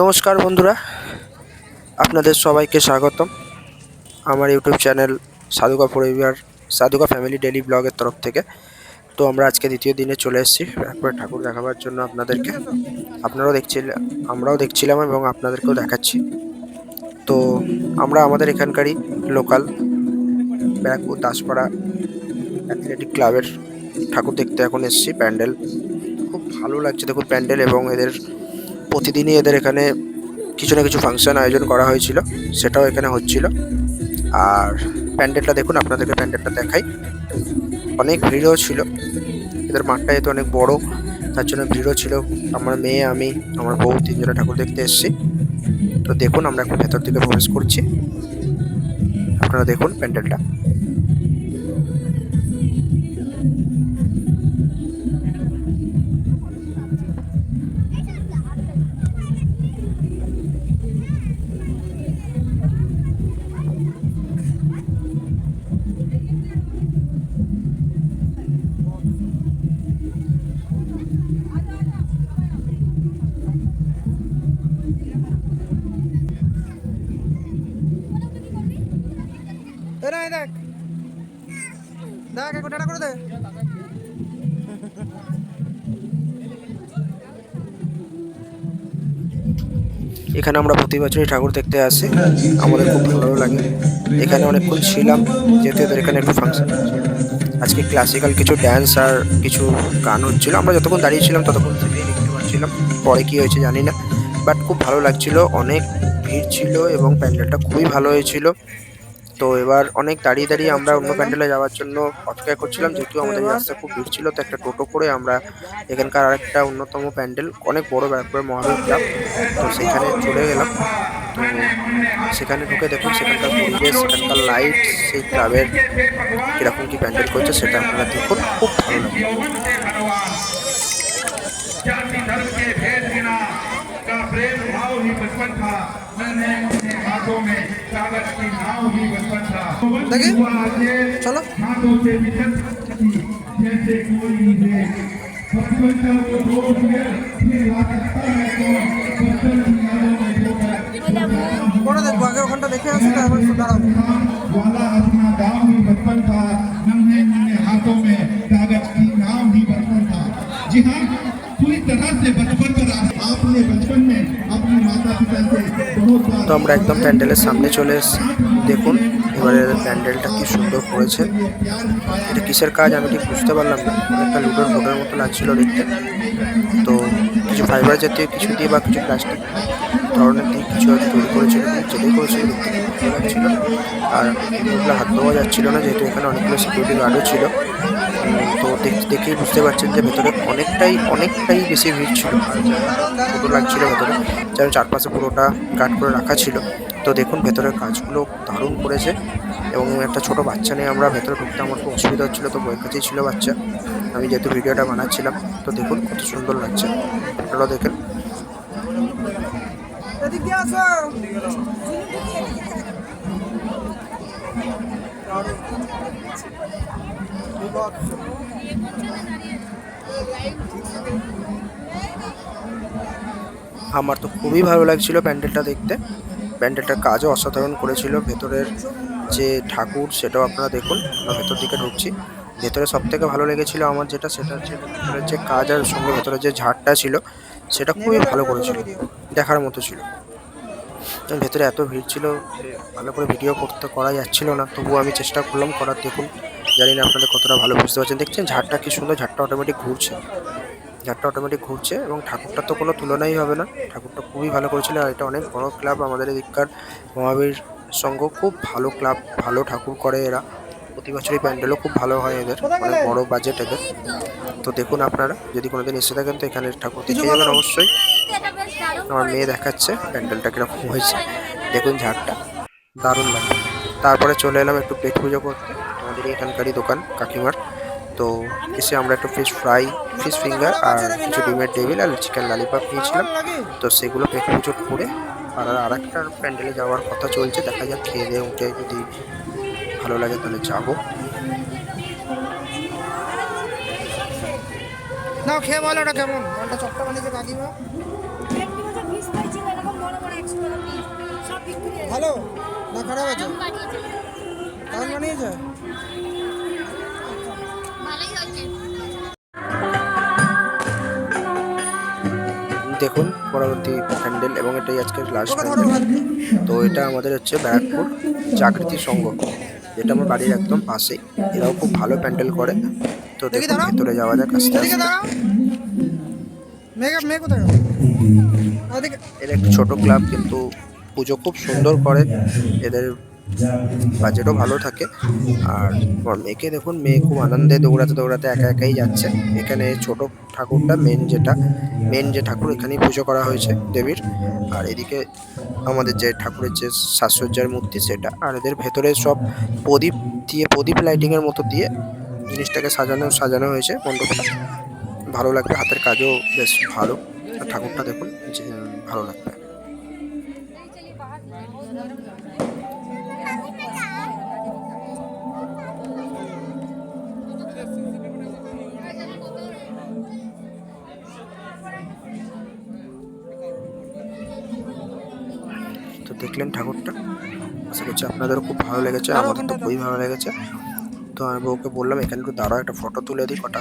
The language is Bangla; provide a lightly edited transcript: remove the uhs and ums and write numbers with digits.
নমস্কার বন্ধুরা, আপনাদের সবাইকে স্বাগতম আমার ইউটিউব চ্যানেল সাধুকা ফ্যামিলি ডেইলি ব্লগের তরফ থেকে। তো আমরা আজকে দ্বিতীয় দিনে চলে এসেছি একবার ঠাকুর দেখাবার জন্য আপনাদেরকে। আমরাও দেখছিলাম এবং আপনাদেরকেও দেখাচ্ছি। তো আমরা আমাদের এখানকারই লোকাল ব্যারাকপুর দাসপাড়া অ্যাথলেটিক ক্লাবের ঠাকুর দেখতে এখন এসেছি। প্যান্ডেল খুব ভালো লাগছে, দেখুন প্যান্ডেল, এবং এদের প্রতিদিনই এদের এখানে কিছু না কিছু ফাংশন আয়োজন করা হয়েছিল, সেটাও এখানে হচ্ছিল। আর প্যান্ডেলটা দেখুন, আপনাদেরকে প্যান্ডেলটা দেখাই। অনেক ভিড়ও ছিল, এদের মাঠটা যেহেতু অনেক বড়, তার জন্য ভিড়ও ছিল। আমার মেয়ে, আমি, আমার বউ তিনজনে ঠাকুর দেখতে এসেছি। তো দেখুন, আমরা এখন ভেতর দিকে প্রবেশ করছি, আপনারা দেখুন প্যান্ডেলটা। এখানে আমরা প্রতি বছরই ঠাকুর দেখতে আসি, আমাদের খুব ভালো লাগে। এখানে অনেকক্ষণ ছিলাম, যেহেতু এদের এখানে একটু ফাংশন আজকে ক্লাসিক্যাল কিছু ড্যান্স আর কিছু গান হচ্ছিল। আমরা যতক্ষণ দাঁড়িয়েছিলাম ততক্ষণ থেকেই দেখতে পাচ্ছিলাম, পরে কি হয়েছে জানি না, বাট খুব ভালো লাগছিল। অনেক ভিড় ছিল এবং প্যান্ডেলটা খুবই ভালো হয়েছিল। তো এবার অনেক দাঁড়িয়ে দাঁড়িয়ে আমরা অন্য প্যান্ডেলে যাওয়ার জন্য অপেক্ষা করছিলাম, যেহেতু আমাদের রাস্তায় খুব ভিড় ছিল। তো একটা টোটো করে আমরা এখানকার আরেকটা অন্যতম প্যান্ডেল, অনেক বড় ব্যাপার, মহাবীর ক্লাব, তো সেখানে চলে গেলাম। তো সেখানে ঢুকে দেখুন সেখানকার পরিবেশ, সেখানকার লাইট, সেই ক্লাবের কীরকম কী প্যান্ডেল করছে সেটা আপনারা দেখুন, খুব ভালো লাগে। চলো পরে দেখবো, আগে ওখানটা দেখে আসি, তারপর দাঁড়াবো। তো আমরা একদম প্যান্ডেলের সামনে চলে এসেছি, দেখুন এবারে প্যান্ডেলটা কি সুন্দর করেছে। এটা কিসের কাজ আমি ঠিক বুঝতে পারলাম না, অনেকটা লুডোর বোর্ডের মতো লাগছিল দেখতে। তো কিছু ফাইবার জাতীয় কিছু দিয়ে বা কিছু প্লাস্টিক ধরনের দিয়ে কিছু হয়তো তৈরি করেছিল, যেটাই করেছিল দেখতে খুব ভালো লাগছিল। আর এগুলো হাত দেওয়া যাচ্ছিল না, যেহেতু এখানে অনেকগুলো সিকিউরিটি গার্ডও ছিল। তো দেখেই বুঝতে পারছেন যে ভেতরে অনেকটাই বেশি ভিড় ছিল, ছোটো লাগছিল ভেতরে, যেন চারপাশে পুরোটা গার্ড করে রাখা ছিল। তো দেখুন ভেতরের কাজগুলো দারুণ করেছে, এবং একটা ছোট বাচ্চা নিয়ে আমরা ভেতরে ঢুকতে আমার খুব অসুবিধা হচ্ছিলো, তো বইয়ের কাছেই ছিল বাচ্চা, আমি যেহেতু ভিডিওটা বানাচ্ছিলাম। তো দেখুন কত সুন্দর লাগছে, আপনারাও দেখেন। আমার তো খুবই ভালো লাগছিল প্যান্ডেলটা দেখতে, প্যান্ডেলটার কাজও অসাধারণ করেছিল। ভেতরের যে ঠাকুর সেটাও আপনারা দেখুন, আমরা ভেতর দিকে ঢুকছি। ভেতরে সব থেকে ভালো লেগেছিল আমার যেটা, সেটা হচ্ছে ভেতরের যে কাজ আর সঙ্গে ভেতরের যে ঝাড়টা ছিল সেটা খুবই ভালো করেছিল, দেখার মতো ছিল। ভেতরে এত ভিড় ছিল যে ভালো করে ভিডিও করা যাচ্ছিল না, তবুও আমি চেষ্টা করলাম করার। দেখুন, জানি না আপনাদের কতটা ভালো বুঝতে পারছেন। দেখছেন ঝাড়টা কি সুন্দর, ঝাড়টা অটোমেটিক ঘুরছে, এবং ঠাকুরটার তো কোনো তুলনাই হবে না, ঠাকুরটা খুবই ভালো করেছিল। আর এটা অনেক বড় ক্লাব, আমাদের এদিককার মহাবীর সংঘ, খুব ভালো ক্লাব, ভালো ঠাকুর করে এরা। প্রতি বছরই প্যান্ডেলও খুব ভালো হয় এদের, অনেক বড় বাজেট এদের। তো দেখুন আপনারা যদি কোনোদিন এসে থাকেন তো এখানে ঠাকুর দেখে যাবেন অবশ্যই। আমার মেয়ে দেখাচ্ছে প্যান্ডেলটা কীরকম হয়েছে, দেখুন ঝাড়টা দারুণ লাগে। তারপরে চলে এলাম একটু পেট পুজো করতে আমাদের এখানকারই দোকান কাকিমার। তো এসে আমরা একটু ফিশ ফ্রাই, ফিশ ফিঙ্গার আর কিছু ডিমের টেবিল আর চিকেন ললিপপ নিয়েছিলাম। তো সেগুলো পেট পুজো করে আর একটা প্যান্ডেলে যাওয়ার কথা চলছে, দেখা যাক খেয়ে দিয়ে উঠে যদি ভালো লাগে তাহলে যাবো। নাও খেয়ে বলো ওটা কেমন, ওটা চপটা বানিয়েছে কাকিমা। ভেটকি মাছের পিস পাইছি এরকম বড় বড় 100 টাকা পিস, সব বিক্রি হয়ে গেছে। ভালো না খারাপ আছে? দারুণ বানিয়েছে, কেমন বানিয়েছে? ভালোই হয়েছে। দেখুন পরবর্তী প্যান্ডেল, এবং এটাই আজকের লাস্ট প্যান্ডেল। তো এটা আমাদের হচ্ছে ব্যারাকপুর জাগৃতি সংঘ, যেটা আমার বাড়ির একদম পাশেই। এরাও খুব ভালো প্যান্ডেল করে। তো দেখুন ভেতরে যাওয়া যাক আস্তে আস্তে। এরা একটু ছোট ক্লাব, কিন্তু পুজো খুব সুন্দর করে। এদের বাজেটও ভালো থাকে। আর আমার মেয়েকে দেখুন, মেয়ে খুব আনন্দে দৌড়াতে দৌড়াতে একা একাই যাচ্ছে। এখানে ছোট ঠাকুরটা মেন যে ঠাকুর, এখানেই পুজো করা হয়েছে দেবীর। আর এদিকে আমাদের যে ঠাকুরের যে সাজসজ্জার মূর্তি সেটা, আর এদের ভেতরে সব প্রদীপ লাইটিং এর মতো দিয়ে জিনিসটাকে সাজানো হয়েছে মণ্ডপটা। ভালো লাগবে, হাতের কাজও বেশ ভালো। আর ঠাকুরটা দেখুন, যে ভালো লাগবে। তো দেখলেন ঠাকুরটা, আশা করছি আপনাদেরও খুব ভালো লেগেছে, আমাদের তো খুবই ভালো লেগেছে। তো আমি বউকে বললাম এখানে একটু দাঁড়াও, একটা ফটো তুলে দিই কটা।